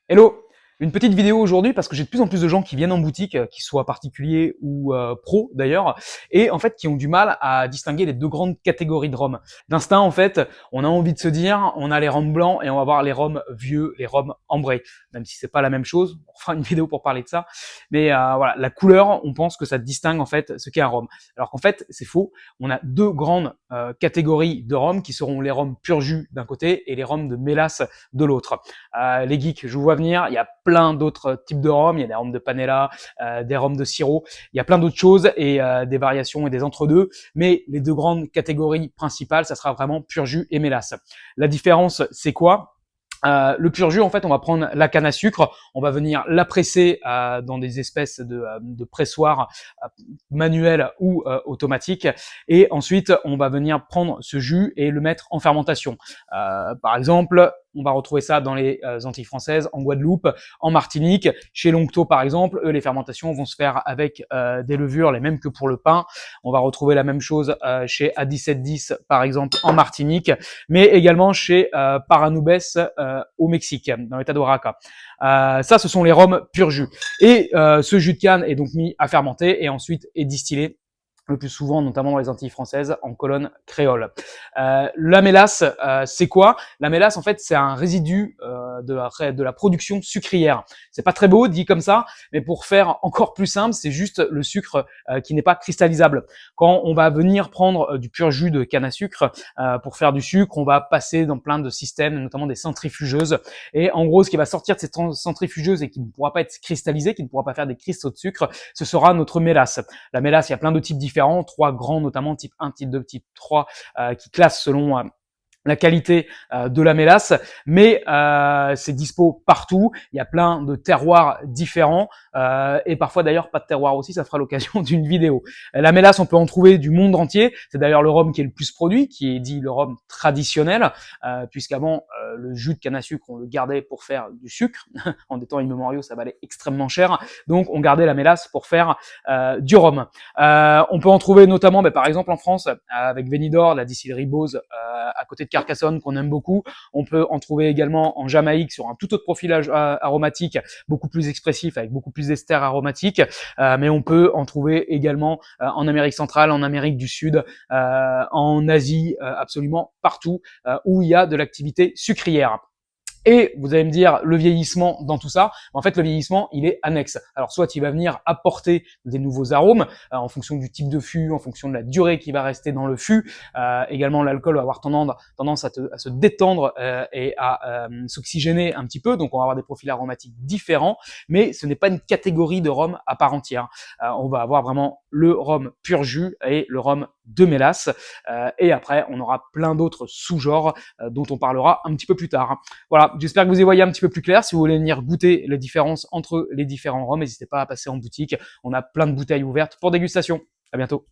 Hello! Une petite vidéo aujourd'hui parce que j'ai de plus en plus de gens qui viennent en boutique, qu'ils soient particuliers ou pros d'ailleurs, et en fait qui ont du mal à distinguer les deux grandes catégories de rhum. D'instinct, en fait, on a envie de se dire, on a les rhums blancs et on va voir les rhums vieux, les rhums ambrés, même si c'est pas la même chose. On fera une vidéo pour parler de ça, mais voilà, la couleur, on pense que ça distingue en fait ce qu'est un rhum, alors qu'en fait c'est faux. On a deux grandes catégories de rhum qui seront les rhums pur jus d'un côté et les rhums de mélasse de l'autre. Les geeks, je vous vois venir, il y a plein d'autres types de rhum, il y a des rhums de panela, des rhums de sirop, il y a plein d'autres choses et des variations et des entre-deux, mais les deux grandes catégories principales, ça sera vraiment pur jus et mélasse. La différence, c'est quoi? Le pur jus, en fait, on va prendre la canne à sucre, on va venir la presser dans des espèces de pressoirs manuels ou automatiques, et ensuite on va venir prendre ce jus et le mettre en fermentation. Par exemple, on va retrouver ça dans les Antilles françaises, en Guadeloupe, en Martinique, chez l'Oncto par exemple. Eux, les fermentations vont se faire avec des levures, les mêmes que pour le pain. On va retrouver la même chose chez A1710 par exemple en Martinique, mais également chez Paranoubes au Mexique, dans l'état d'Oaxaca. Ça, ce sont les rhums pur jus. Et ce jus de canne est donc mis à fermenter et ensuite est distillé le plus souvent, notamment dans les Antilles françaises, en colonne créole. La mélasse, c'est quoi? La mélasse, en fait, c'est un résidu de la production sucrière. C'est pas très beau dit comme ça, mais pour faire encore plus simple, c'est juste le sucre qui n'est pas cristallisable. Quand on va venir prendre du pur jus de canne à sucre pour faire du sucre, on va passer dans plein de systèmes, notamment des centrifugeuses. Et en gros, ce qui va sortir de cette centrifugeuse et qui ne pourra pas être cristallisé, qui ne pourra pas faire des cristaux de sucre, ce sera notre mélasse. La mélasse, il y a plein de types différents, 3 grands notamment, type 1, type 2, type 3, qui classent selon la qualité de la mélasse, mais c'est dispo partout. Il y a plein de terroirs différents et parfois d'ailleurs pas de terroir aussi. Ça fera l'occasion d'une vidéo. La mélasse, on peut en trouver du monde entier. C'est d'ailleurs le rhum qui est le plus produit, qui est dit le rhum traditionnel, puisqu'avant le jus de canne à sucre, on le gardait pour faire du sucre. En des temps immémoriaux, ça valait extrêmement cher, donc on gardait la mélasse pour faire du rhum. On peut en trouver notamment, par exemple en France, avec Vénidor, la distillerie Bose, à côté de Carcassonne, qu'on aime beaucoup. On peut en trouver également en Jamaïque sur un tout autre profil aromatique, beaucoup plus expressif, avec beaucoup plus d'esters aromatiques. Mais on peut en trouver également en Amérique centrale, en Amérique du Sud, en Asie, absolument partout où il y a de l'activité sucrière. Et vous allez me dire, le vieillissement dans tout ça, en fait, le vieillissement, il est annexe. Alors, soit il va venir apporter des nouveaux arômes, en fonction du type de fût, en fonction de la durée qui va rester dans le fût. Également, l'alcool va avoir tendance à se détendre et à s'oxygéner un petit peu. Donc, on va avoir des profils aromatiques différents, mais ce n'est pas une catégorie de rhum à part entière. On va avoir vraiment le rhum pur jus et le rhum de mélasse. Et après, on aura plein d'autres sous-genres dont on parlera un petit peu plus tard. Voilà, j'espère que vous y voyez un petit peu plus clair. Si vous voulez venir goûter les différences entre les différents rhums, n'hésitez pas à passer en boutique. On a plein de bouteilles ouvertes pour dégustation. À bientôt.